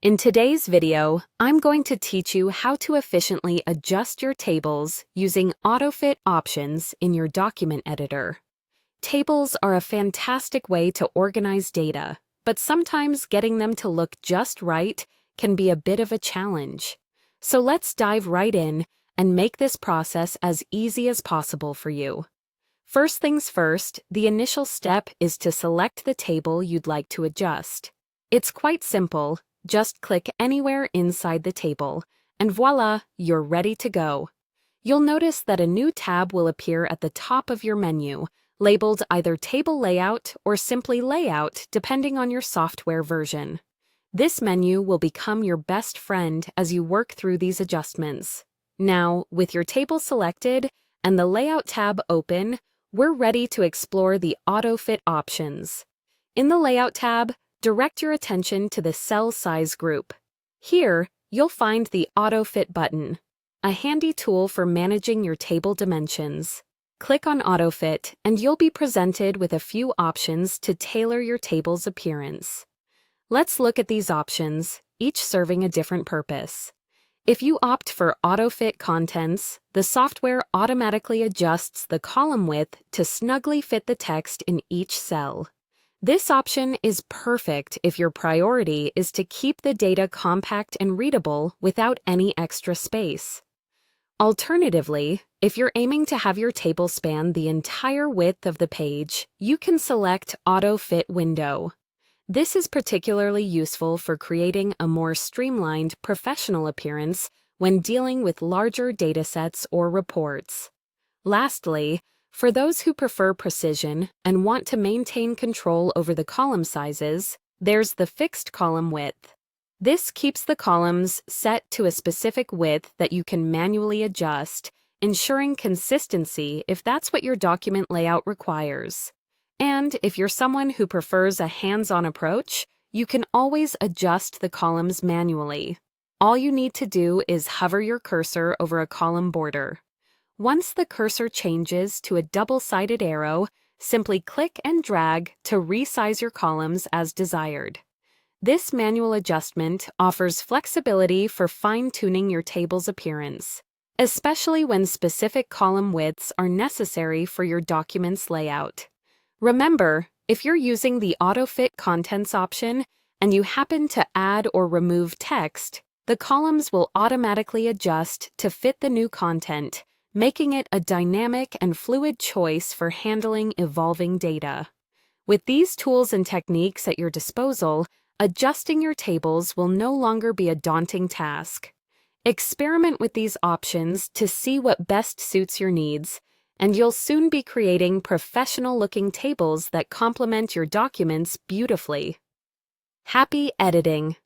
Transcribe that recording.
In today's video, I'm going to teach you how to efficiently adjust your tables using AutoFit options in your document editor. Tables are a fantastic way to organize data, but sometimes getting them to look just right can be a bit of a challenge. So let's dive right in and make this process as easy as possible for you. First things first, the initial step is to select the table you'd like to adjust. It's quite simple. Just click anywhere inside the table, and voila, you're ready to go. You'll notice that a new tab will appear at the top of your menu, labeled either Table Layout or simply Layout, depending on your software version. This menu will become your best friend as you work through these adjustments. Now, with your table selected and the Layout tab open, we're ready to explore the AutoFit options. In the Layout tab, direct your attention to the cell size group. Here, you'll find the AutoFit button, a handy tool for managing your table dimensions. Click on AutoFit and you'll be presented with a few options to tailor your table's appearance. Let's look at these options, each serving a different purpose. If you opt for AutoFit Contents, the software automatically adjusts the column width to snugly fit the text in each cell. This option is perfect if your priority is to keep the data compact and readable without any extra space. Alternatively, if you're aiming to have your table span the entire width of the page, you can select AutoFit Window. This is particularly useful for creating a more streamlined, professional appearance when dealing with larger datasets or reports. Lastly, for those who prefer precision and want to maintain control over the column sizes, there's the fixed column width. This keeps the columns set to a specific width that you can manually adjust, ensuring consistency if that's what your document layout requires. And if you're someone who prefers a hands-on approach, you can always adjust the columns manually. All you need to do is hover your cursor over a column border. Once the cursor changes to a double-sided arrow, simply click and drag to resize your columns as desired. This manual adjustment offers flexibility for fine-tuning your table's appearance, especially when specific column widths are necessary for your document's layout. Remember, if you're using the AutoFit Contents option and you happen to add or remove text, the columns will automatically adjust to fit the new content, making it a dynamic and fluid choice for handling evolving data. With these tools and techniques at your disposal, adjusting your tables will no longer be a daunting task. Experiment with these options to see what best suits your needs, and you'll soon be creating professional-looking tables that complement your documents beautifully. Happy editing!